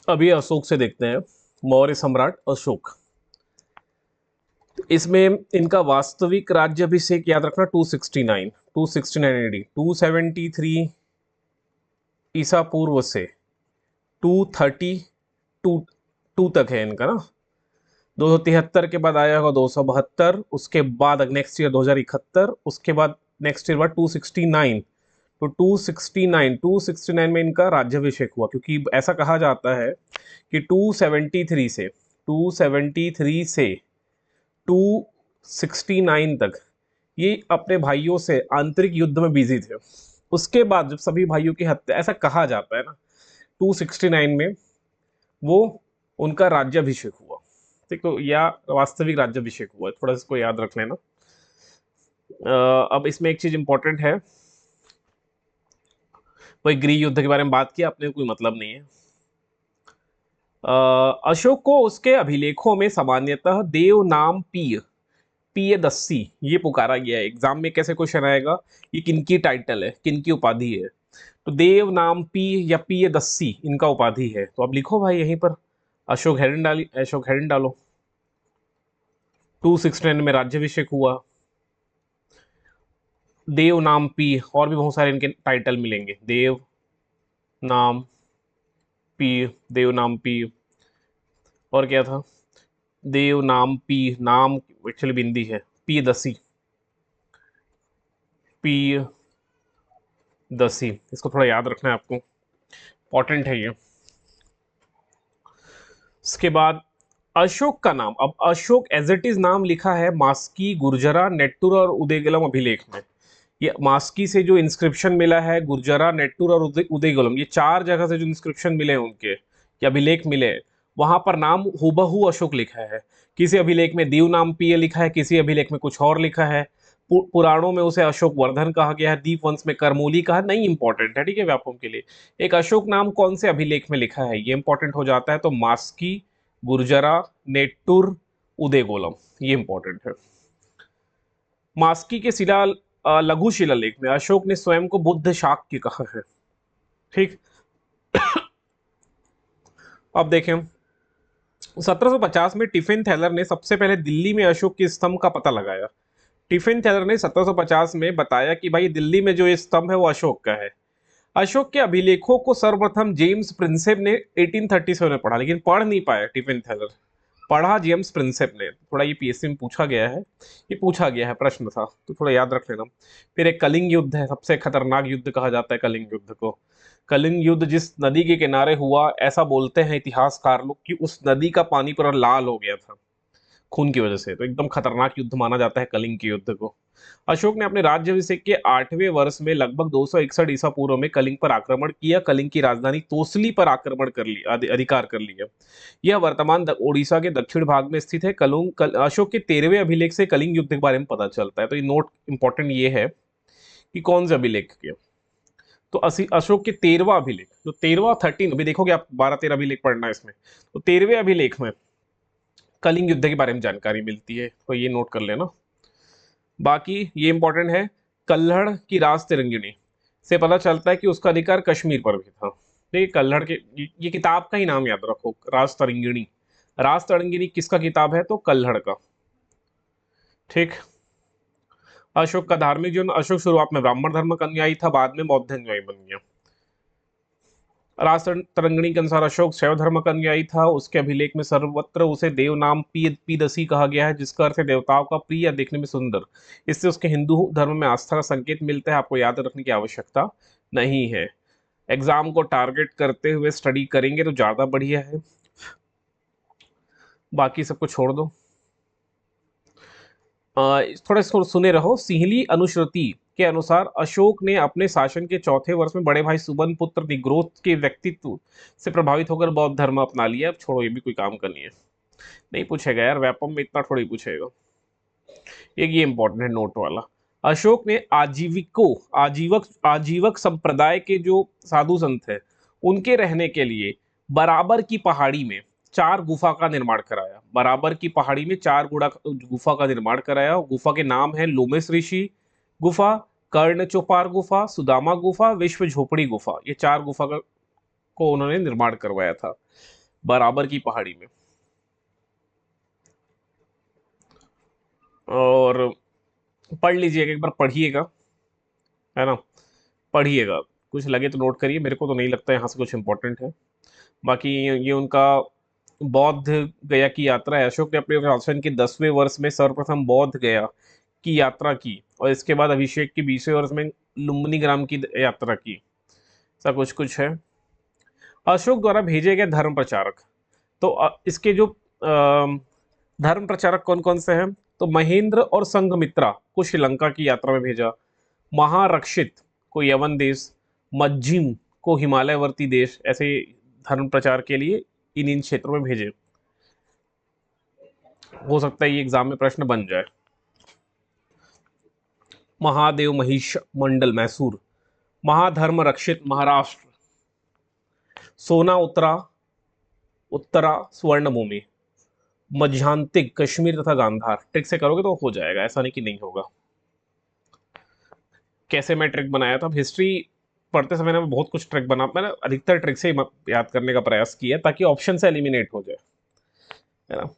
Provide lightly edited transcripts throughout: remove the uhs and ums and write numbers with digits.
अभी अशोक से देखते हैं, मौर्य सम्राट अशोक। इसमें इनका वास्तविक राज्याभिषेक याद रखना 269, 269 एडी, 273 ईसा पूर्व से 232 तक है इनका ना। 273 के बाद आया होगा 272, उसके बाद नेक्स्ट ईयर 2071, उसके बाद नेक्स्ट ईयर बाद 269। तो 269 में इनका राज्याभिषेक हुआ, क्योंकि ऐसा कहा जाता है कि 273 से 269 तक ये अपने भाइयों से आंतरिक युद्ध में बिजी थे। उसके बाद जब सभी भाइयों की हत्या, ऐसा कहा जाता है ना, 269 में वो उनका राज्याभिषेक हुआ। ठीक, तो या वास्तविक राज्याभिषेक हुआ, थोड़ा इसको याद रख लेना। अब इसमें एक चीज इंपॉर्टेंट है, वही गृह युद्ध के बारे में बात किया, अपने कोई मतलब नहीं है। अशोक को उसके अभिलेखों में सामान्यतः देव नाम पियदस्सी ये पुकारा गया है। एग्जाम में कैसे क्वेश्चन आएगा, ये किनकी टाइटल है, किनकी उपाधि है, तो देव नाम पी या पियदस्सी इनका उपाधि है। तो अब लिखो भाई यहीं पर अशोक हेडन डालो। 269 में राज्याभिषेक हुआ, देव नाम पी, और भी बहुत सारे इनके टाइटल मिलेंगे, नाम देव नाम पी, और क्या था, देव नाम पी, नाम एक्चुअली बिंदी है, पी दसी, इसको थोड़ा याद रखना है आपको, इंपॉर्टेंट है ये। इसके बाद अशोक का नाम, अब अशोक एज इट इज नाम लिखा है मास्की, गुर्जरा, नेट्टूर और उदयगलम अभिलेख में। ये मास्की से जो इंस्क्रिप्शन मिला है, गुर्जरा, नेट्टूर और उदयगलम, ये चार जगह से जो इंस्क्रिप्शन मिले हैं उनके, या अभिलेख मिले हैं, वहां पर नाम हुबहू अशोक लिखा है। किसी अभिलेख में दीव नाम पीए लिखा है, किसी अभिलेख में कुछ और लिखा है। पुराणों में उसे अशोक वर्धन कहा गया है, दीप वंश में करमूली कहा, नहीं इंपॉर्टेंट है, ठीक है व्यापम के लिए। एक अशोक नाम कौन से अभिलेख में लिखा है, ये इंपॉर्टेंट हो जाता है। तो मास्की, गुर्जरा, नेट्टूर, उदयगोलम, ये इंपॉर्टेंट है। मास्की के लघु शिलालेख में अशोक ने स्वयं को बुद्ध शाक्य कहा है। ठीक, अब देखें 1750 में टिफिन थैलर ने सबसे पहले दिल्ली में अशोक के स्तंभ का पता लगाया। टिफिन थैलर ने 1750 में बताया कि भाई दिल्ली में जो ये स्तंभ है वो अशोक का है। अशोक के अभिलेखों को सर्वप्रथम जेम्स प्रिंसेप ने 1837 में पढ़ा, लेकिन पढ़ नहीं पाया टिफिन थैलर, पढ़ा जेम्स प्रिंसेप ने। थोड़ा ये पीएससी में पूछा गया है, ये पूछा गया है, प्रश्न था, तो थोड़ा याद रख लेना। फिर एक कलिंग युद्ध है, सबसे खतरनाक युद्ध कहा जाता है कलिंग युद्ध को। कलिंग युद्ध जिस नदी के किनारे हुआ, ऐसा बोलते हैं इतिहासकार लोग कि उस नदी का पानी पूरा लाल हो गया था खून की वजह से, तो एकदम खतरनाक युद्ध माना जाता है कलिंग के युद्ध को। अशोक ने अपने राज्याभिषेक के 8वें वर्ष में लगभग 261 ईसा पूर्व में कलिंग पर आक्रमण किया, कलिंग की राजधानी तोसली पर आक्रमण कर लिया, अधिकार कर लिया। यह वर्तमान उड़ीसा के दक्षिण भाग में स्थित है। अशोक के 13वें अभिलेख से कलिंग युद्ध के बारे में पता चलता है। तो ये नोट इंपॉर्टेंट ये है कि कौन से अभिलेख के, तो अशोक के 13वां अभिलेख, जो 13वां 13, अभी देखोगे आप 12-13 अभिलेख पढ़ना है इसमें, तो 13वें अभिलेख में कलिंग युद्ध के बारे में जानकारी मिलती है, तो ये नोट कर लेना। बाकी ये इंपॉर्टेंट है, कल्हड़ की राज तिरंगिणी से पता चलता है कि उसका अधिकार कश्मीर पर भी था। ठीक, कल्हड़ के, ये किताब का ही नाम याद रखो, राज तिरंगिणी। राज तिरंगिणी किसका किताब है, तो कल्हड़ का। ठीक, अशोक का धार्मिक जीवन, अशोक शुरुआत में ब्राह्मण धर्म का अनुयायी था, बाद में बौद्ध अनुयायी बन गया। राज तरंगिणी के अनुसार अशोक शैव धर्म का अनुयायी था। उसके अभिलेख में सर्वत्र उसे देव नाम पीदसी कहा गया है, जिसका अर्थ है देवताओं का प्रिय या देखने में सुंदर। इससे उसके हिंदू धर्म में आस्था का संकेत मिलता है, आपको याद रखने की आवश्यकता नहीं है। एग्जाम को टारगेट करते हुए स्टडी करेंगे तो ज्यादा बढ़िया है, बाकी सबको छोड़ दो। थोड़ा सुने रहो। सिंहली अनुश्रुति के अनुसार अशोक ने अपने शासन के चौथे वर्ष में बड़े भाई सुबन पुत्र निग्रोध के व्यक्तित्व से प्रभावित होकर बौद्ध धर्म अपना लिया। अब छोड़ो, ये भी कोई काम का नहीं है, नहीं पूछेगा यार, व्यापम में इतना थोड़ी पूछेगा। एक ये इंपॉर्टेंट है नोट वाला, अशोक ने आजीवक संप्रदाय के जो साधु संत है उनके रहने के लिए बराबर की पहाड़ी में 4 गुफा का निर्माण कराया। बराबर की पहाड़ी में 4 गुफा का निर्माण कराया। गुफा के नाम है लोमेश ऋषि गुफा, कर्ण चौपार गुफा, सुदामा गुफा, विश्व झोपड़ी गुफा। ये 4 गुफा को उन्होंने निर्माण करवाया था। बराबर की पहाड़ी में। और पढ़ लीजिएगा, एक बार पढ़िएगा, है ना, पढ़िएगा, कुछ लगे तो नोट करिए, मेरे को तो नहीं लगता यहाँ से कुछ इंपॉर्टेंट है। बाकी ये उनका बौद्ध गया की यात्रा है। अशोक ने अपने शासन के 10वें वर्ष में सर्वप्रथम बौद्ध गया की यात्रा की और इसके बाद अभिषेक के 20वें वर्ष में लुम्बिनी ग्राम की यात्रा की। ऐसा कुछ कुछ है। अशोक द्वारा भेजे गए धर्म प्रचारक, तो इसके जो धर्म प्रचारक कौन कौन से हैं, तो महेंद्र और संघमित्रा को श्रीलंका की यात्रा में भेजा, महारक्षित को यवन देश, मज्जिम को हिमालयवर्ती देश, ऐसे धर्म प्रचार के लिए इन इन क्षेत्रों में भेजे। हो सकता है ये एग्जाम में प्रश्न बन जाए। महादेव महिष मंडल मैसूर, महाधर्म रक्षित महाराष्ट्र, सोना उत्तरा स्वर्ण भूमि, मध्यांतिक कश्मीर तथा गांधार। ट्रिक से करोगे तो हो जाएगा, ऐसा नहीं कि नहीं होगा। कैसे मैं ट्रिक बनाया था, हिस्ट्री पढ़ते समय मैं बहुत कुछ ट्रिक बना, मैंने अधिकतर ट्रिक से याद करने का प्रयास किया ताकि ऑप्शन से एलिमिनेट हो जाए, है ना।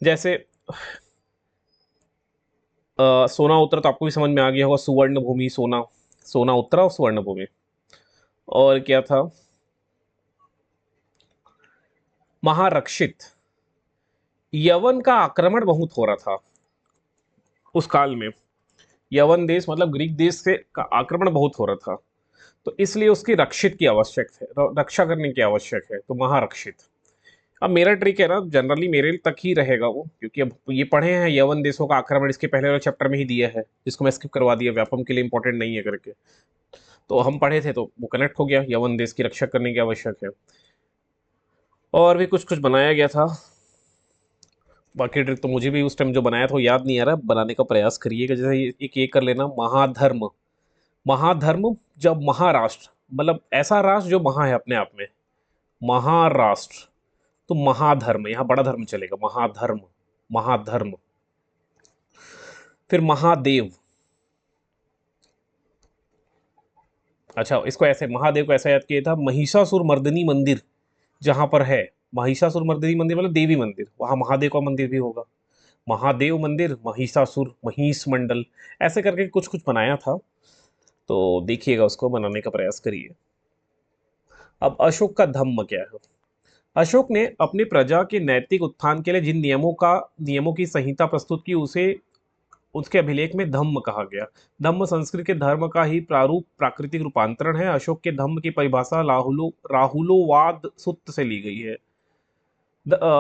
जैसे सोना उत्तरा तो आपको भी समझ में आ गया होगा, सुवर्ण भूमि, सोना, सोना उत्तरा और स्वर्ण भूमि। और क्या था, महारक्षित, यवन का आक्रमण बहुत हो रहा था उस काल में, यवन देश मतलब ग्रीक देश से का आक्रमण बहुत हो रहा था, तो इसलिए उसकी रक्षित की आवश्यक है, रक्षा करने की आवश्यक है, तो महारक्षित। अब मेरा ट्रिक है ना, जनरली मेरे तक ही रहेगा वो, क्योंकि अब ये पढ़े हैं यवन देशों का आक्रमण, इसके पहले वाले चैप्टर में ही दिया है, जिसको मैं स्किप करवा दिया, व्यापम के लिए इंपॉर्टेंट नहीं है करके, तो हम पढ़े थे तो वो कनेक्ट हो गया, यवन देश की रक्षा करने की आवश्यक है। और भी कुछ कुछ बनाया गया था, बाकी ट्रिक तो मुझे भी उस टाइम जो बनाया था वो याद नहीं आ रहा, बनाने का प्रयास करिएगा। जैसे एक ये कर लेना, महाधर्म, महाधर्म जब महाराष्ट्र, मतलब ऐसा राष्ट्र जो महा है अपने आप में, महाराष्ट्र, तो महाधर्म, यहां बड़ा धर्म चलेगा, महाधर्म, महाधर्म। फिर महादेव, अच्छा इसको ऐसे, महादेव को ऐसा याद किया था, महिषासुर मर्दिनी मंदिर जहां पर है, महिषासुर मर्दिनी मंदिर मतलब देवी मंदिर, वहां महादेव का मंदिर भी होगा, महादेव मंदिर, महिषासुर, महिष मंडल, ऐसे करके कुछ कुछ बनाया था, तो देखिएगा, उसको बनाने का प्रयास करिए। अब अशोक का धम्म क्या है। अशोक ने अपनी प्रजा के नैतिक उत्थान के लिए जिन नियमों की संहिता प्रस्तुत की, उसे उसके अभिलेख में धम्म कहा गया। धम्म संस्कृत के धर्म का ही प्रारूप प्राकृतिक रूपांतरण है। अशोक के धम्म की परिभाषा राहुलोवाद सूत्र से ली गई है।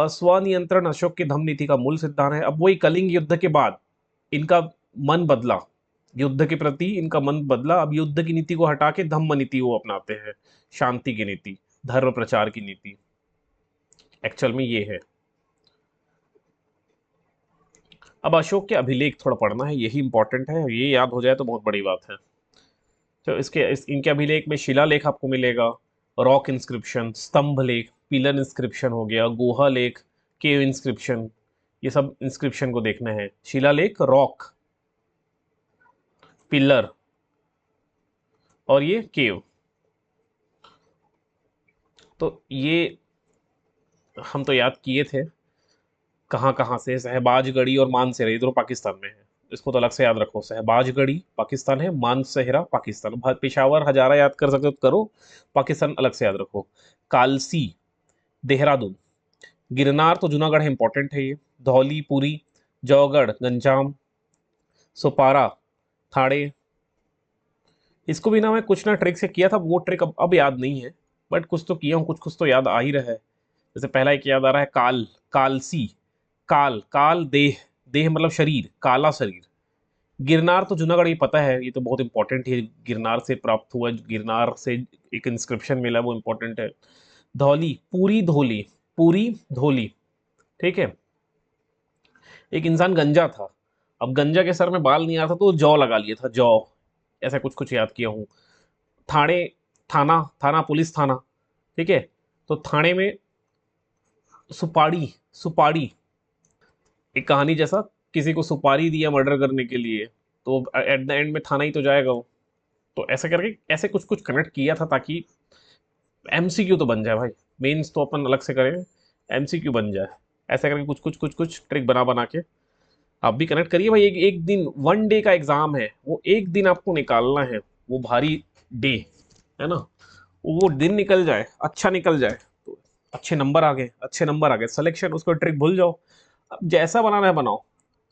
स्वनियंत्रण अशोक की धम्म नीति का मूल सिद्धांत है। अब वही कलिंग युद्ध के बाद इनका मन बदला, युद्ध के प्रति इनका मन बदला, अब युद्ध की नीति को हटा के धम्म नीति वो अपनाते हैं, शांति की नीति, धर्म प्रचार की नीति, एक्चुअल में ये है। अब अशोक के अभिलेख थोड़ा पढ़ना है, यही इंपॉर्टेंट है, ये याद हो जाए तो बहुत बड़ी बात है। तो इनके अभिलेख में शिलालेख आपको मिलेगा, रॉक इंस्क्रिप्शन, स्तंभ लेख, पिलर इंस्क्रिप्शन हो गया, गुहा लेख, केव इंस्क्रिप्शन, ये सब इंस्क्रिप्शन को देखना है। शिलालेख, रॉक, पिलर और ये केव, तो ये हम तो याद किए थे। कहाँ कहाँ से, सहबाजगढ़ी और मानसेरा, ये दोनों पाकिस्तान में है, इसको तो अलग से याद रखो। सहबाजगढ़ी पाकिस्तान है, मानसेहरा पाकिस्तान, पेशावर हजारा याद कर सकते हो तो करो, पाकिस्तान अलग से याद रखो। कालसी देहरादून, गिरनार तो जूनागढ़ है, इंपॉर्टेंट है ये, धौली पुरी, जौगढ़ गंजाम, सोपारा थाड़े, इसको भी ना मैं कुछ ना ट्रिक से किया था, वो ट्रिक अब याद नहीं है, बट कुछ तो किया हूँ, कुछ कुछ तो याद आ ही रहा है। जैसे पहला एक याद आ रहा है, कालसी, काल काल देह, देह मतलब शरीर, काला शरीर। गिरनार तो जूनागढ़, ये पता है, ये तो बहुत इंपॉर्टेंट है, गिरनार से प्राप्त हुआ, गिरनार से एक इंस्क्रिप्शन मिला, वो इंपॉर्टेंट है। धौली, पूरी धोली, पूरी धोली, ठीक है। एक इंसान गंजा था, अब गंजा के सर में बाल नहीं आता तो जौ लगा लिया था, जौ, ऐसा कुछ कुछ याद किया हूँ। थाने, थाना, थाना पुलिस थाना, ठीक है, तो थाने में सुपाड़ी, सुपाड़ी, एक कहानी जैसा, किसी को सुपारी दिया मर्डर करने के लिए, तो एट द एंड में थाना ही तो जाएगा वो, तो ऐसे करके ऐसे कुछ कुछ कनेक्ट किया था ताकि एमसीक्यू तो बन जाए भाई, मेंस तो अपन अलग से करें, एमसीक्यू बन जाए। ऐसा करके कुछ कुछ कुछ कुछ ट्रिक बना बना के आप भी कनेक्ट करिए भाई। एक दिन, वन डे का एग्जाम है, वो एक दिन आपको निकालना है, वो भारी डे है ना, वो दिन निकल जाए, अच्छा निकल जाए तो अच्छे नंबर आ गए, अच्छे नंबर आ गए, सिलेक्शन, उसको ट्रिक भूल जाओ। अब जैसा बनाना है बनाओ,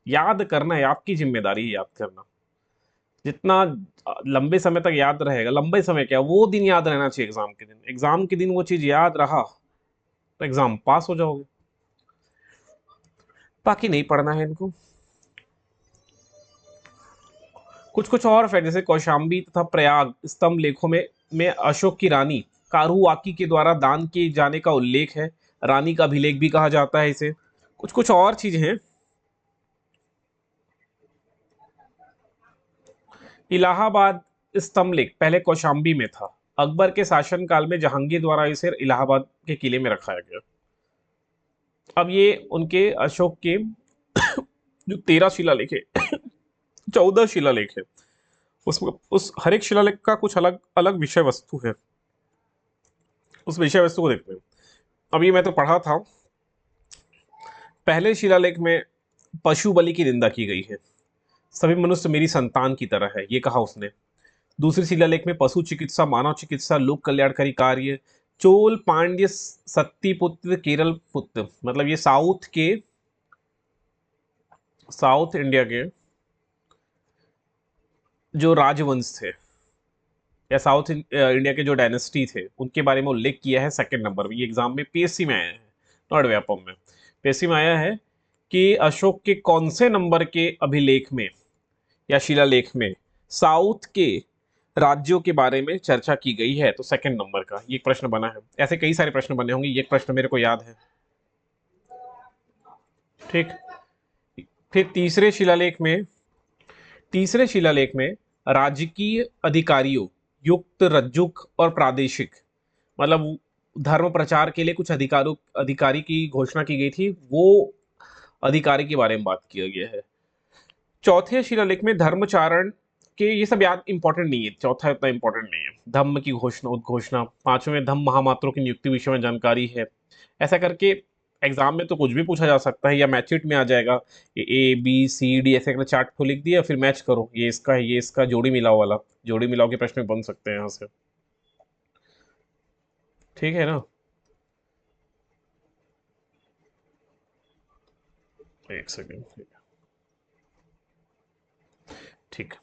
याद करना है, आपकी जिम्मेदारी है याद करना। जितना लंबे समय तक याद रहेगा, लंबे समय क्या, वो दिन याद रहना चाहिए एग्जाम के दिन। एग्जाम के दिन वो चीज याद रहा तो एग्जाम पास हो जाओगे। बाकी नहीं पढ़ना है इनको। कुछ कुछ और है, जैसे कौशाम्बी तथा प्रयाग स्तंभ लेखों में अशोक की रानी कारुवाकी के द्वारा दान किए जाने का उल्लेख है। रानी का अभिलेख भी कहा जाता है इसे। कुछ कुछ और चीजें हैं। इलाहाबाद स्तंभ लेख पहले कौशाम्बी में था। अकबर के शासनकाल में जहांगीर द्वारा इसे इलाहाबाद के किले में रखाया गया। अब ये उनके अशोक के जो 13 शिलालेख है, 14 शिलालेख है, उसमें उस हर एक शिलालेख का कुछ अलग अलग विषय वस्तु है। उस विषय वस्तु को देखते हैं। अभी मैं तो पढ़ा था, पहले शिलालेख में पशु बलि की निंदा की गई है। सभी मनुष्य मेरी संतान की तरह है, ये कहा उसने। दूसरे शिलालेख में पशु चिकित्सा, मानव चिकित्सा, लोक कल्याणकारी कार्य, चोल पांड्य सत्ती पुत्र केरल पुत्र, मतलब ये साउथ इंडिया के जो राजवंश थे, या साउथ इंडिया के जो डायनेस्टी थे, उनके बारे में उल्लेख किया है सेकंड नंबर में। ये एग्जाम में पीएससी में आया है, नॉट व्यापम में, पीएससी में आया है कि अशोक के कौन से नंबर के अभिलेख में या शिलालेख में साउथ के राज्यों के बारे में चर्चा की गई है। तो सेकंड नंबर का ये प्रश्न बना है। ऐसे कई सारे प्रश्न बने होंगे, ये प्रश्न मेरे को याद है। ठीक। फिर तीसरे शिलालेख में राजकीय अधिकारियों युक्त रज्जुक और प्रादेशिक, मतलब धर्म प्रचार के लिए कुछ अधिकारी की घोषणा की गई थी, वो अधिकारी के बारे में बात किया गया है। चौथे शिलालेख में धर्मचारण के, ये सब याद इंपॉर्टेंट नहीं है, चौथा इतना इंपॉर्टेंट नहीं है। धम्म की घोषणा उद्घोषणा, पांचवें में धम्म महामात्रों की नियुक्ति विषय में जानकारी है। ऐसा करके एग्जाम में तो कुछ भी पूछा जा सकता है, या मैचिट में आ जाएगा। ए बी सी डी ऐसे करके चार्ट को लिख दिया, फिर मैच करो, ये इसका है, ये इसका, जोड़ी मिलाओ वाला, जोड़ी मिलाओ के प्रश्न बन सकते हैं यहाँ से। ठीक है ना। एक सेकेंड। ठीक।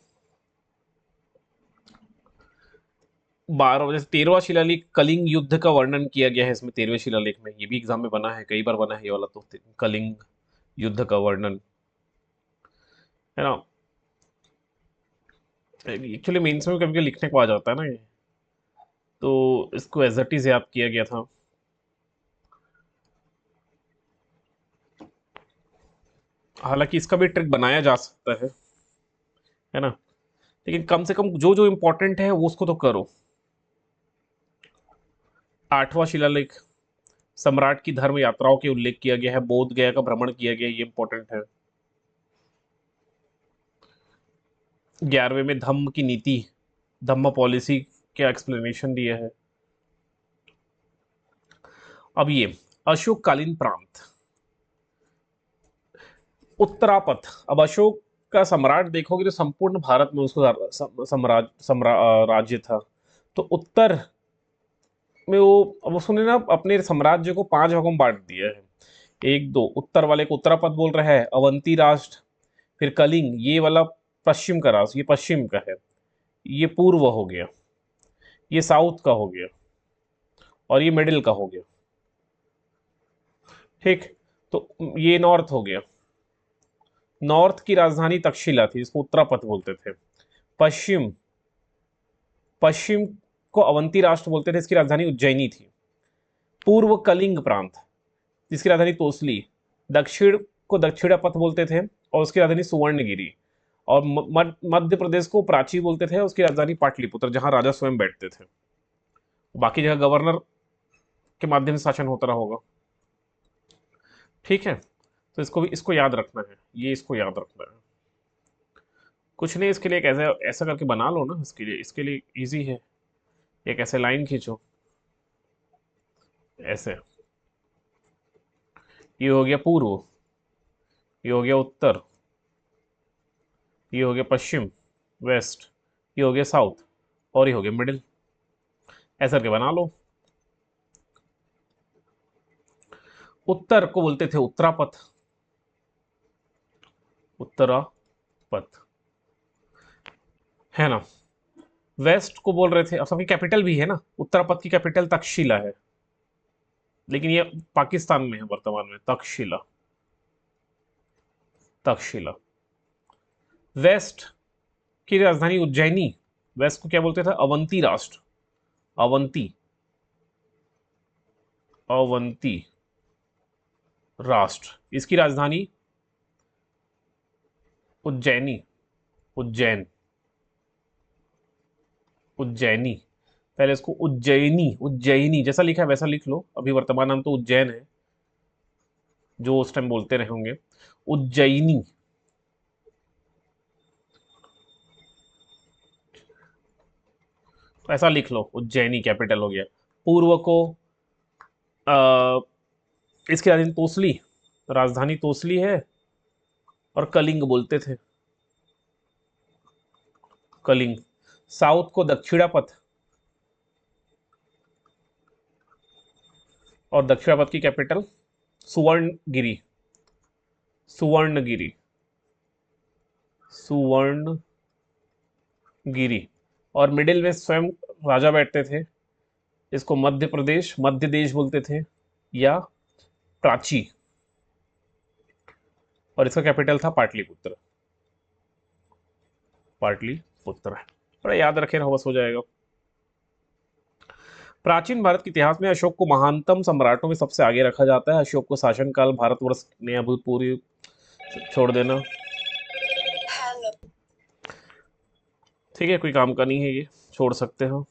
12 जैसे 13वां शिलालेख कलिंग युद्ध का वर्णन किया गया है इसमें, 13वें शिलालेख में। ये भी एग्जाम में बना है, कई बार बना है ये वाला तो, कलिंग युद्ध का वर्णन, है ना। एक्चुअली मेंस में कभी कभी लिखने को आ जाता है ना ये, तो इसको एज इट इज याद किया गया था। हालांकि इसका भी ट्रिक बनाया जा सकता है ना, लेकिन कम से कम जो जो इंपॉर्टेंट है वो उसको तो करो। 8वां शिलालेख सम्राट की धर्म यात्राओं के उल्लेख किया गया है, बोध गया का भ्रमण किया गया, ये इंपॉर्टेंट है। 11वें में धम्म की नीति, धम्म पॉलिसी का एक्सप्लेनेशन दिया है। अब ये अशोककालीन प्रांत, उत्तरापथ। अब अशोक का सम्राट देखोगे तो संपूर्ण भारत में उसको राज्य था। तो उत्तर में वो, अब उसने ना अपने साम्राज्य को 5 भागों में बांट दिया है। एक दो उत्तर वाले को उत्तरापथ बोल रहा है, अवंती राष्ट्र, फिर कलिंग ये वाला पश्चिम का राष्ट्र, ये पश्चिम का है, ये पूर्व हो गया, ये साउथ का हो गया, और ये मिडिल का हो गया। ठीक। तो ये नॉर्थ हो गया। नॉर्थ की राजधानी तक्षशिला थी, इसको उत्तरापथ बोलते थे। पश्चिम पश्चिम को अवंती राष्ट्र बोलते थे, इसकी राजधानी उज्जैनी थी। पूर्व कलिंग प्रांत, जिसकी राजधानी तोसली। दक्षिण को दक्षिणापथ बोलते थे, और उसकी राजधानी सुवर्णगिरी। और मध्य प्रदेश को प्राची बोलते थे, उसकी राजधानी पाटलिपुत्र, जहां राजा स्वयं बैठते थे। बाकी जगह गवर्नर के माध्यम से शासन होता रहा होगा। ठीक है। तो इसको याद रखना है, ये इसको याद रखना है। कुछ नहीं, इसके लिए एक ऐसा ऐसा करके बना लो ना, इसके लिए इजी है। एक ऐसे लाइन खींचो, ऐसे, ये हो गया पूर्व, ये हो गया उत्तर, ये हो गया पश्चिम, वेस्ट, ये हो गया साउथ, और ये हो गया मिडिल। ऐसा करके बना लो। उत्तर को बोलते थे उत्तरापथ, उत्तरापथ, है ना। वेस्ट को बोल रहे थे, अब सबकी कैपिटल भी है ना, उत्तरापथ की कैपिटल तक्षशिला है, लेकिन ये पाकिस्तान में है वर्तमान में, तक्षशिला, तक्षशिला। वेस्ट की राजधानी उज्जैनी, वेस्ट को क्या बोलते थे, अवंती राष्ट्र, अवंती, अवंती राष्ट्र। इसकी राजधानी उज्जैनी, उज्जैन, उज्जैनी। पहले इसको उज्जैनी, उज्जैनी जैसा लिखा है वैसा लिख लो, अभी वर्तमान नाम तो उज्जैन है, जो उस टाइम बोलते रहे होंगे, उज्जैनी। तो ऐसा लिख लो, उज्जैनी कैपिटल हो गया। पूर्व को आ, इसकी राजधानी तोसली, राजधानी तोसली है, और कलिंग बोलते थे, कलिंग। साउथ को दक्षिणापथ, और दक्षिणापथ की कैपिटल सुवर्णगिरी, सुवर्णगिरी, सुवर्णगिरी। और मिडिल में स्वयं राजा बैठते थे, इसको मध्य प्रदेश, मध्य देश बोलते थे, या प्राची, और इसका कैपिटल था पाटलिपुत्र, पाटलिपुत्र। थोड़ा याद रखे रहो बस हो जाएगा। प्राचीन भारत के इतिहास में अशोक को महानतम सम्राटों में सबसे आगे रखा जाता है। अशोक को शासनकाल भारतवर्ष ने अभूतपूर्व, छोड़ देना, ठीक है, कोई काम का नहीं है ये, छोड़ सकते हो।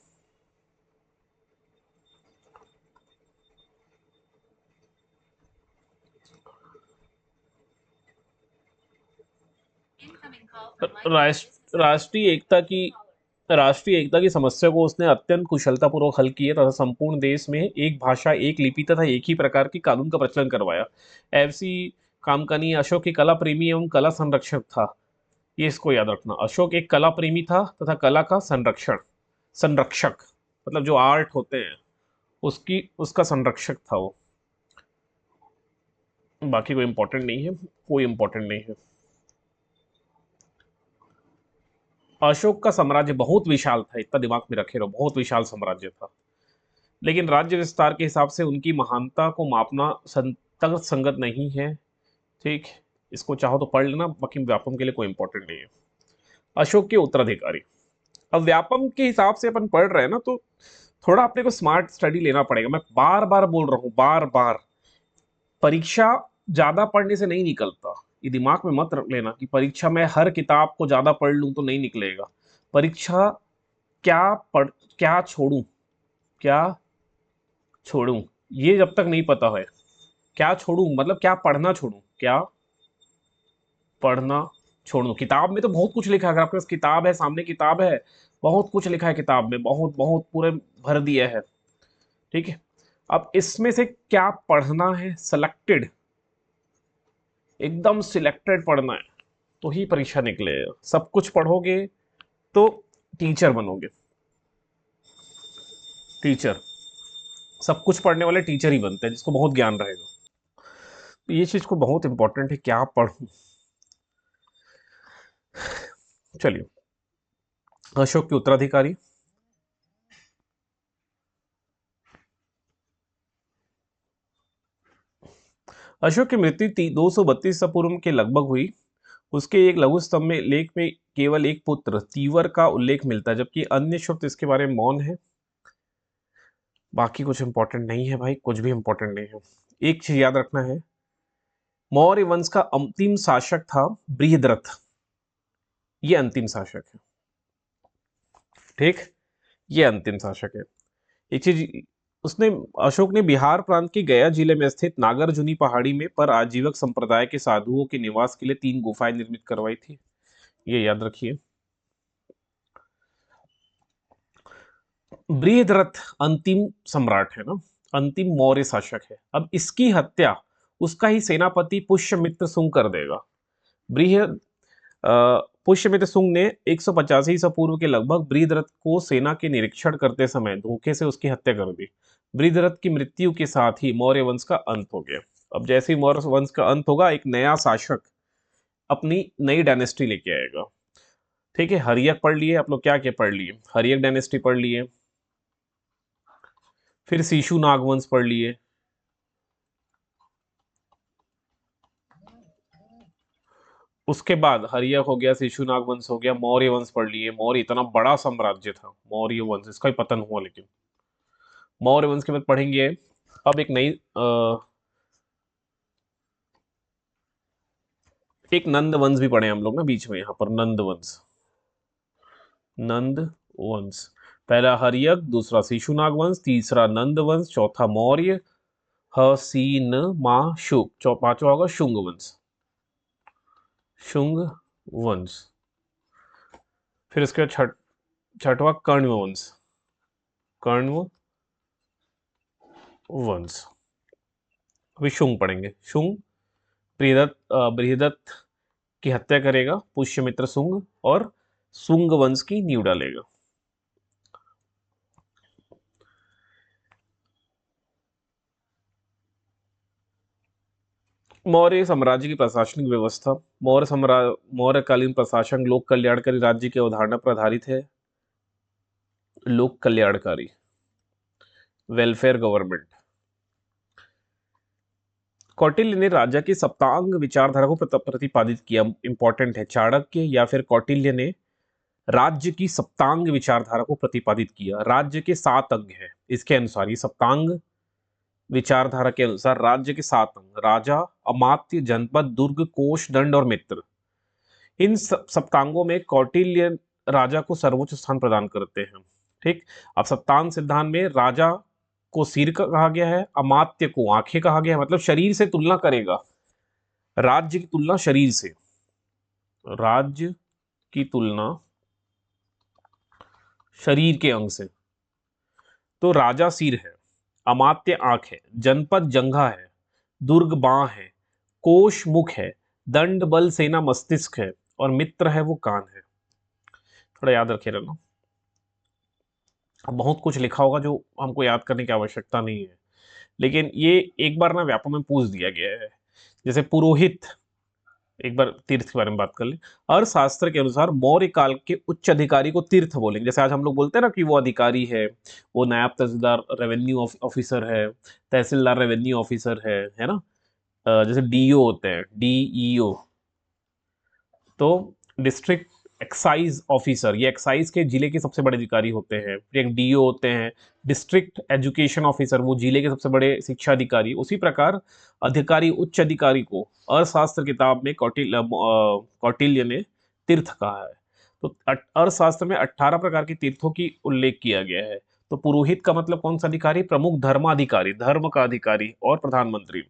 राष्ट्रीय एकता की, राष्ट्रीय एकता की समस्या को उसने अत्यंत कुशलतापूर्वक हल किया तथा संपूर्ण देश में एक भाषा, एक लिपि तथा एक ही प्रकार की कानून का प्रचलन करवाया। ऐसी काम का नहीं, अशोक की कला प्रेमी एवं कला संरक्षक था। ये इसको याद रखना, अशोक एक कला प्रेमी था तथा कला का संरक्षण, संरक्षक मतलब जो आर्ट होते हैं उसकी, उसका संरक्षक था वो। बाकी कोई इंपॉर्टेंट नहीं है, कोई इंपॉर्टेंट नहीं है। अशोक का साम्राज्य बहुत विशाल था, इतना दिमाग में रखे रहो, बहुत विशाल साम्राज्य था, लेकिन राज्य विस्तार के हिसाब से उनकी महानता को मापना तर्क संगत नहीं है। ठीक, इसको चाहो तो पढ़ लेना, बाकी व्यापम के लिए कोई इंपॉर्टेंट नहीं है। अशोक के उत्तराधिकारी, अब व्यापम के हिसाब से अपन पढ़ रहे हैं ना, तो थोड़ा अपने को स्मार्ट स्टडी लेना पड़ेगा। मैं बार बार बोल रहा हूं, बार बार, परीक्षा ज्यादा पढ़ने से नहीं निकलता, ये दिमाग में मत रख लेना कि परीक्षा में हर किताब को ज्यादा पढ़ लूं तो नहीं निकलेगा। परीक्षा क्या पढ़, क्या छोड़ूं, क्या छोड़ूं, ये जब तक नहीं पता है, क्या छोड़ूं मतलब क्या पढ़ना छोड़ूं, क्या पढ़ना छोड़ूं। किताब में तो बहुत कुछ लिखा है, अगर आपके पास किताब है, सामने किताब है, बहुत कुछ लिखा है किताब में, बहुत बहुत पूरे भर दिया है। ठीक है, अब इसमें से क्या पढ़ना है, सिलेक्टेड, एकदम सिलेक्टेड पढ़ना है, तो ही परीक्षा निकले। सब कुछ पढ़ोगे तो टीचर बनोगे, टीचर, सब कुछ पढ़ने वाले टीचर ही बनते हैं जिसको बहुत ज्ञान रहेगा। तो ये चीज को बहुत इंपॉर्टेंट है, क्या पढ़ूं। चलिए, अशोक के उत्तराधिकारी, अशोक की मृत्यु 232 पूर्व के लगभग हुई। उसके एक लघु स्तंभ में लेख में केवल एक पुत्र तीवर का उल्लेख मिलता है, जबकि अन्य शब्द इसके बारे में मौन है। बाकी कुछ इंपॉर्टेंट नहीं है भाई, कुछ भी इंपॉर्टेंट नहीं है। एक चीज याद रखना है, मौर्य वंश का अंतिम शासक था बृहद्रथ, ये अंतिम शासक है। ठीक, ये अंतिम शासक है। एक चीज, उसने, अशोक ने बिहार प्रांत के गया जिले में स्थित नागार्जुनी पहाड़ी में पर आजीवक संप्रदाय के साधुओं के निवास के लिए 3 गुफाएं निर्मित करवाई थी, ये याद रखिए। बृहद्रथ अंतिम सम्राट है ना, अंतिम मौर्य शासक है। अब इसकी हत्या उसका ही सेनापति पुष्यमित्र सुंग कर देगा। बृहद पुष्यमित्र सुंग ने 185 ईसा पूर्व के लगभग बृहद्रथ को सेना के निरीक्षण करते समय धोखे से उसकी हत्या कर दी। बृहद्रथ की मृत्यु के साथ ही मौर्य वंश का अंत हो गया। अब जैसे ही मौर्य वंश का अंत होगा, एक नया शासक अपनी नई डायनेस्टी लेके आएगा। ठीक है, हर्यक पढ़ लिए आप लोग, क्या क्या पढ़ लिए, हर्यक डायनेस्टी पढ़ लिए, फिर सीशु नागवंश पढ़ लिए, उसके बाद हर्यक हो गया, शिशुनाग वंश हो गया, मौर्य वंश पढ़ लिए। मौर्य इतना बड़ा साम्राज्य था मौर्य वंश, इसका ही पतन हुआ। लेकिन मौर्य वंश के बाद पढ़ेंगे अब एक नई एक नंद वंश भी पढ़े हम लोग ना बीच में, यहाँ पर नंद वंश। नंद वंश, पहला हर्यक, दूसरा शिशुनाग वंश, तीसरा नंद वंश, चौथा मौर्य, ह सी न मा शुंग, पांचवा होगा शुंग वंश, शुंग वंश। फिर इसके बाद छठवा कण्व वंश, कण्व वंश। अभी शुंग पढ़ेंगे। शुंग बृहदत्त की हत्या करेगा पुष्यमित्र सुंग, और सुंग वंश की नींव डालेगा। मौर्य साम्राज्य की प्रशासनिक व्यवस्था। मौर्यकालीन प्रशासन लोक कल्याणकारी राज्य की अवधारणा पर आधारित है। लोक कल्याणकारी, वेलफेयर गवर्नमेंट। कौटिल्य ने राजा की सप्तांग विचारधारा को प्रतिपादित किया। इंपॉर्टेंट है, चाणक्य या फिर कौटिल्य ने राज्य की सप्तांग विचारधारा को प्रतिपादित किया। राज्य के 7 अंग हैं इसके अनुसार, ये सप्तांग विचारधारा के अनुसार राज्य के 7 अंग, राजा, अमात्य, जनपद, दुर्ग, कोष, दंड और मित्र। इन सप्तांगों में कौटिल्य राजा को सर्वोच्च स्थान प्रदान करते हैं। ठीक, अब सप्तांग सिद्धांत में राजा को सिर कहा गया है, अमात्य को आंखें कहा गया है, मतलब शरीर से तुलना करेगा, राज्य की तुलना शरीर से, राज्य की तुलना शरीर के अंग से। तो राजा सिर है, अमात्य आंख है, जनपद जंघा है, दुर्ग बांह है, कोष मुख है, दंड बल सेना मस्तिष्क है, और मित्र है वो कान है। थोड़ा याद रखे रहना, बहुत कुछ लिखा होगा जो हमको याद करने की आवश्यकता नहीं है, लेकिन ये एक बार ना व्यापक में पूछ दिया गया है। जैसे पुरोहित, एक बार तीर्थ के बारे में बात कर ले। अर्थशास्त्र के अनुसार मौर्य काल के उच्च अधिकारी को तीर्थ बोलेंगे। जैसे आज हम लोग बोलते हैं ना कि वो अधिकारी है, वो नायब तहसीलदार रेवेन्यू ऑफिसर है, तहसीलदार रेवेन्यू ऑफिसर है ना। जैसे डीओ होते हैं, डीईओ, तो डिस्ट्रिक्ट एक्साइज ऑफिसर, ये एक्साइज के जिले के सबसे बड़े अधिकारी होते हैं। फिर एक डीओ होते हैं, डिस्ट्रिक्ट एजुकेशन ऑफिसर, वो जिले के सबसे बड़े शिक्षा अधिकारी। उसी प्रकार अधिकारी, उच्च अधिकारी को अर्थशास्त्र किताब में कौटिल्य ने तीर्थ कहा है। तो अर्थशास्त्र में 18 प्रकार के तीर्थों की उल्लेख किया गया है। तो पुरोहित का मतलब कौन सा अधिकारी? प्रमुख धर्माधिकारी, धर्म का अधिकारी और प्रधानमंत्री।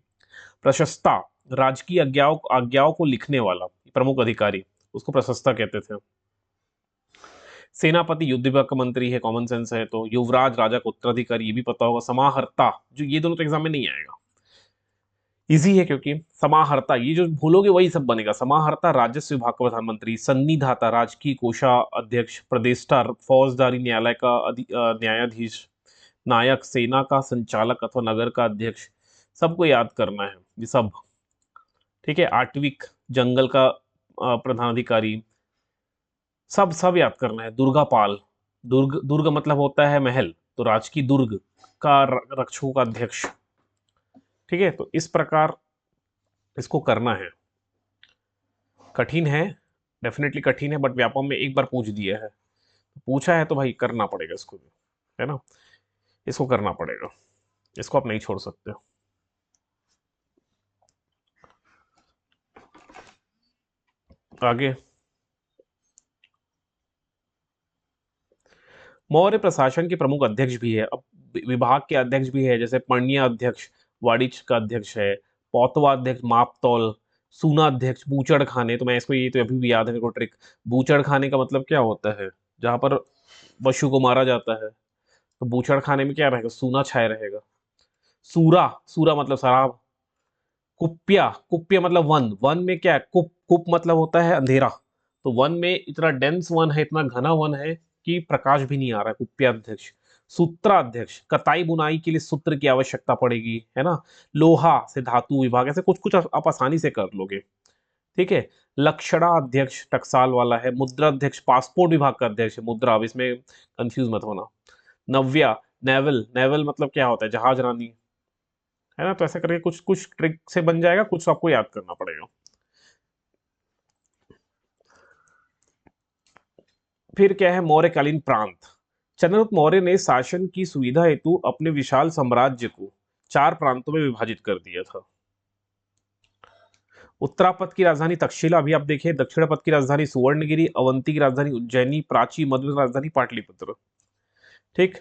प्रशस्ता, राजकीय आज्ञाओं को लिखने वाला प्रमुख अधिकारी, उसको प्रशस्ता कहते थे। सेनापति युद्ध विभाग का मंत्री है, कॉमन सेंस है। तो युवराज, राजा का उत्तराधिकारी, ये भी पता होगा। समाहर्ता, जो ये दोनों तो एग्जाम में नहीं आएगा, इजी है क्योंकि समाहर्ता, ये जो भूलोगे वही सब बनेगा। समाहर्ता राजस्व विभाग का प्रधानमंत्री। सन्निधाता राजकीय कोषाध्यक्ष। प्रदेष्टा फौजदारी न्यायालय का न्यायाधीश। नायक सेना का संचालक अथवा नगर का अध्यक्ष। सबको याद करना है ये सब, ठीक है। आटविक जंगल का प्रधानाधिकारी, सब सब याद करना है। दुर्गापाल, दुर्ग मतलब होता है महल, तो राजकीय दुर्ग का रक्षकों का अध्यक्ष, ठीक है। तो इस प्रकार इसको करना है। कठिन है, डेफिनेटली कठिन है, बट व्यापम में एक बार पूछ दिया है, पूछा है तो भाई करना पड़ेगा इसको भी, है ना। इसको करना पड़ेगा, इसको आप नहीं छोड़ सकते। आगे, मौर्य प्रशासन के प्रमुख अध्यक्ष भी है। अब विभाग के अध्यक्ष भी है, जैसे पण्य अध्यक्ष वाणिज्य का अध्यक्ष है, पौतवा अध्यक्ष मापतौल, सूना अध्यक्ष बूचड़ खाने। तो मैं इसको, ये तो अभी भी याद है मेरे को ट्रिक। बूचड़ खाने का मतलब क्या होता है? जहां पर पशु को मारा जाता है, तो बूचड़ खाने में क्या रहेगा? सूना छाया रहेगा। सूरा, सूरा मतलब शराब, कुप्या, कुप्य मतलब वन, वन में क्या है, कुप, कुप मतलब होता है अंधेरा, तो वन में इतना डेंस वन है, इतना घना वन है कि प्रकाश भी नहीं आ रहा है, कुप्याध्यक्ष। सूत्राध्यक्ष, कताई बुनाई के लिए सूत्र की आवश्यकता पड़ेगी, है ना। लोहा से धातु विभाग, ऐसे कुछ कुछ आप आसानी से कर लोगे, ठीक है। लक्षणा अध्यक्ष टकसाल वाला है। मुद्रा अध्यक्ष पासपोर्ट विभाग का अध्यक्ष है, मुद्रा, अब इसमें कंफ्यूज मत होना। नव्या, नेवल, नेवल मतलब क्या होता है, जहाज रानी, है ना। तो ऐसा करके कुछ कुछ ट्रिक से बन जाएगा, कुछ आपको याद करना पड़ेगा। फिर क्या है, मौर्यकालीन प्रांत। चंद्रगुप्त मौर्य ने शासन की सुविधा हेतु अपने विशाल साम्राज्य को 4 प्रांतों में विभाजित कर दिया था। उत्तरापथ की राजधानी तक्षशिला, अभी आप देखिए, दक्षिणापथ की राजधानी सुवर्णगिरी, अवंती की राजधानी उज्जैनी, प्राची, मध्य की राजधानी पाटलिपुत्र, ठीक।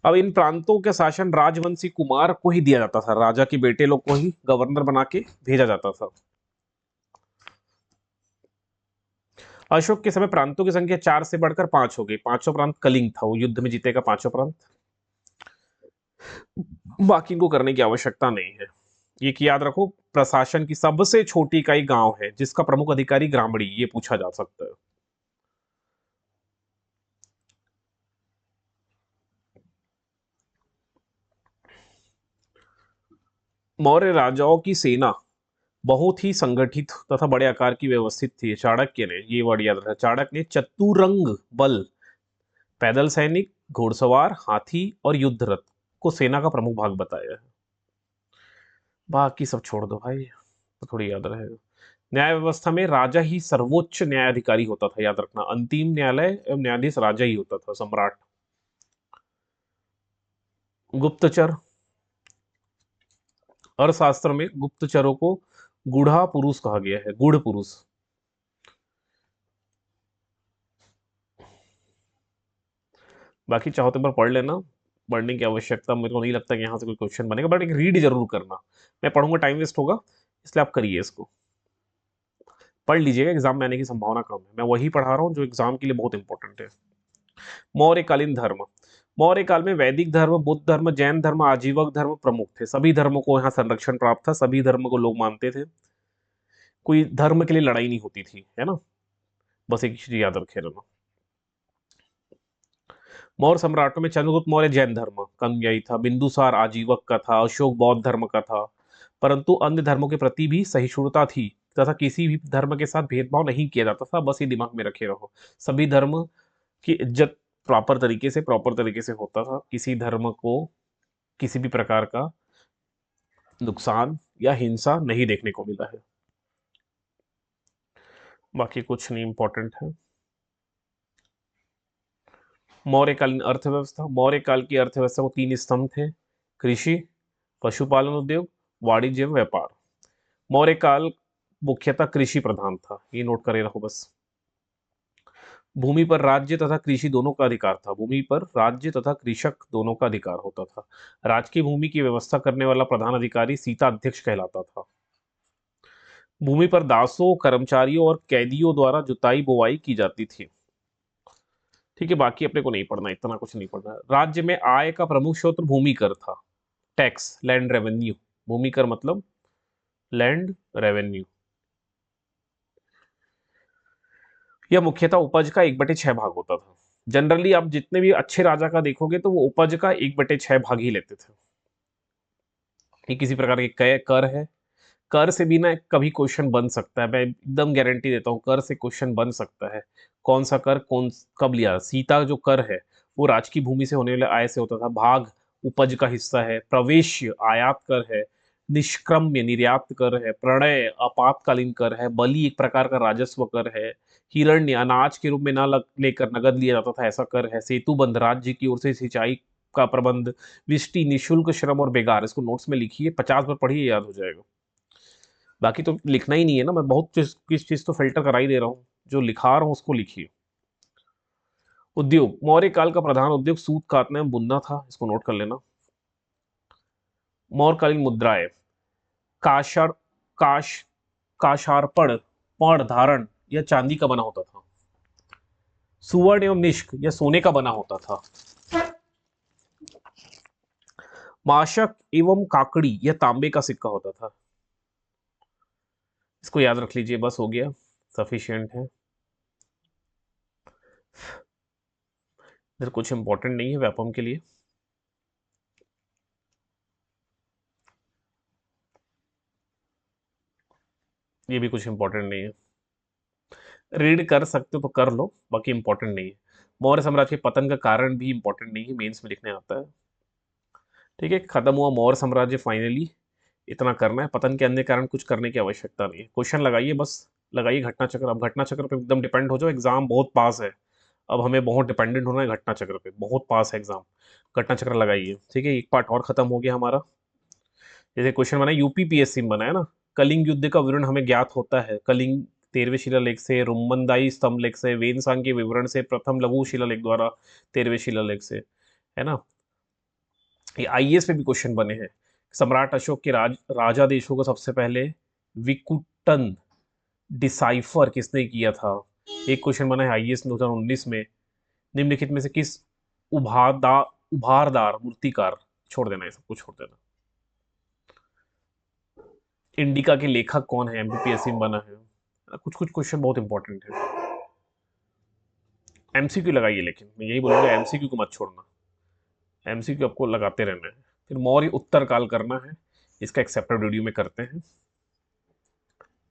अब इन प्रांतों का शासन राजवंशी कुमार को ही दिया जाता था, राजा के बेटे लोग को ही गवर्नर बना के भेजा जाता था। अशोक के समय प्रांतों की संख्या 4 से बढ़कर 5 हो गई। पांचों प्रांत कलिंग था, वो युद्ध में जीतेगा पांचों प्रांत, बाकी इनको करने की आवश्यकता नहीं है। ये कि याद रखो, प्रशासन की सबसे छोटी इकाई गांव है, जिसका प्रमुख अधिकारी ग्रामीणी, ये पूछा जा सकता है। मौर्य राजाओं की सेना बहुत ही संगठित तथा बड़े आकार की व्यवस्थित थी। चाणक्य ने, ये वर्ड याद रखा, चाणक्य ने चतुरंग बल, पैदल सैनिक, घुड़सवार, हाथी और युद्ध रथ को सेना का प्रमुख भाग बताया है। बाकी सब छोड़ दो भाई, तो थोड़ी याद रहेगा। न्याय व्यवस्था में राजा ही सर्वोच्च न्यायाधिकारी होता था, याद रखना, अंतिम न्यायालय एवं न्यायाधीश राजा ही होता था, सम्राट। गुप्तचर, अर्थशास्त्र में गुप्तचरों को गुढ़ा पुरुष कहा गया है, गुढ़ पुरुष। बाकी चाहो तो एक बार पढ़ लेना, पढ़ने की आवश्यकता मेरे को नहीं लगता कि यहाँ से कोई क्वेश्चन बनेगा, बट एक रीड जरूर करना। मैं पढ़ूंगा टाइम वेस्ट होगा, इसलिए आप करिए इसको, पढ़ लीजिएगा, एग्जाम में आने की संभावना कम है। मैं वही पढ़ा रहा हूँ जो एग्जाम के लिए बहुत इंपॉर्टेंट है। मौर्यकालीन धर्म। मौर्य काल में वैदिक धर्म, बुद्ध धर्म, जैन धर्म, आजीवक धर्म प्रमुख थे। सभी धर्मों को यहाँ संरक्षण प्राप्त था, सभी धर्म को लोग मानते थे, कोई धर्म के लिए लड़ाई नहीं होती थी, है ना। बस एक चीज याद रखे रहना। मौर्य सम्राटों में चंद्रगुप्त मौर्य जैन धर्म का अनुयायी था, बिंदुसार आजीवक का था, अशोक बौद्ध धर्म का था, परंतु अन्य धर्मों के प्रति भी सहिष्णुता थी तथा किसी भी धर्म के साथ भेदभाव नहीं किया जाता था। बस ये दिमाग में रखे रहो, सभी धर्म की इज्जत प्रॉपर तरीके से होता था, किसी धर्म को किसी भी प्रकार का नुकसान या हिंसा नहीं देखने को मिला है। बाकी कुछ नहीं इंपॉर्टेंट है। मौर्यकालीन अर्थव्यवस्था। मौर्य काल की अर्थव्यवस्था को 3 स्तंभ थे, कृषि, पशुपालन उद्योग, वाणिज्य एवं व्यापार। मौर्य काल मुख्यतः कृषि प्रधान था, ये नोट करे रखो बस। भूमि पर राज्य तथा कृषि दोनों का अधिकार था, भूमि पर राज्य तथा कृषक दोनों का अधिकार होता था। राजकीय भूमि की व्यवस्था करने वाला प्रधान अधिकारी सीता अध्यक्ष कहलाता था। भूमि पर दासों, कर्मचारियों और कैदियों द्वारा जुताई बुवाई की जाती थी, ठीक है। बाकी अपने को नहीं पढ़ना, इतना कुछ नहीं पढ़ना। राज्य में आय का प्रमुख स्रोत भूमि कर था, टैक्स, लैंड रेवेन्यू। भूमि कर मतलब लैंड रेवेन्यू। यह मुख्यतः उपज का 1/6 भाग होता था। जनरली आप जितने भी अच्छे राजा का देखोगे तो वो उपज का 1/6 भाग ही लेते थे। ये किसी प्रकार के कर है, कर से भी ना कभी क्वेश्चन बन सकता है, मैं एकदम गारंटी देता हूँ, कर से क्वेश्चन बन सकता है। कौन सा कर कौन कब लिया, सीता जो कर है वो राज की भूमि से होने वाले आय से होता था, भाग उपज का हिस्सा है, प्रवेश्य आयात कर है, निष्क्रम्य निर्यात कर है, प्रणय आपातकालीन कर है, बलि एक प्रकार का राजस्व कर है, हिरण्य अनाज के रूप में ना लेकर नगद लिया जाता था, ऐसा कर है, सेतुबंध राज्य की ओर से सिंचाई का प्रबंध, विष्टि निशुल्क श्रम और बेगार। इसको नोट्स में लिखिए, 50 बार पढ़िए, याद हो जाएगा। बाकी तो लिखना ही नहीं है ना, मैं बहुत किस चीज तो फिल्टर करा ही दे रहा हूँ, जो लिखा रहा हूँ उसको लिखिए। उद्योग। मौर्य काल का प्रधान उद्योग सूत काटना एवं बुनना था, इसको नोट कर लेना। मौर्यकालीन मुद्राएं। काशर काश काशार्पण पर्ण धारण यह चांदी का बना होता था। सुवर्ण एवं निष्क यह सोने का बना होता था। माशक एवं काकड़ी यह तांबे का सिक्का होता था। इसको याद रख लीजिए, बस हो गया, सफिशिएंट है। इधर कुछ इंपॉर्टेंट नहीं है व्यापम के लिए। ये भी कुछ इंपॉर्टेंट नहीं है, रीड कर सकते हो तो कर लो, बाकी इंपॉर्टेंट नहीं है। मौर्य साम्राज्य के पतन का कारण भी इंपॉर्टेंट नहीं है, मेंस में लिखने आता है। ठीक है, खत्म हुआ मौर्य साम्राज्य फाइनली, इतना करना है। पतन के अन्य कारण कुछ करने की आवश्यकता नहीं है। क्वेश्चन लगाइए, बस लगाइए घटना चक्र। अब घटना चक्र पे एकदम डिपेंड हो जाओ, एग्जाम बहुत पास है। अब हमें बहुत डिपेंडेंट होना है घटना चक्र पे, बहुत पास है एग्जाम। घटना चक्र लगाइए। ठीक है, एक पार्ट और खत्म हो गया हमारा। जैसे क्वेश्चन बना यूपीपीएससी में बना है ना, कलिंग युद्ध का विवरण हमें ज्ञात होता है। कलिंग 13वें शिलालेख से, रुम्मंदाई स्तंभलेख से, वेनसांग के विवरण से, प्रथम लघु शिलालेख द्वारा 13वें शिलालेख से, है ना। ये आईएएस पे भी क्वेश्चन बने हैं। सम्राट अशोक के राजा देशों को सबसे पहले विकुटन डिसाइफर किसने किया था। एक क्वेश्चन बना है आईएएस 2019 में, निम्नलिखित में से किस उभारदार मूर्तिकार, छोड़ देना ये सब कुछ, छोड़ देना। इंडिका के लेखक कौन है, एमपीपीएससी में बना है। कुछ कुछ क्वेश्चन बहुत इंपॉर्टेंट है। एमसीक्यू लगाइए, लेकिन मैं यही बोलूंगा एमसीक्यू को मत छोड़ना, एमसीक्यू आपको लगाते रहना है। फिर मौर्य उत्तर काल करना है, इसका एक सेपरेट वीडियो में करते हैं।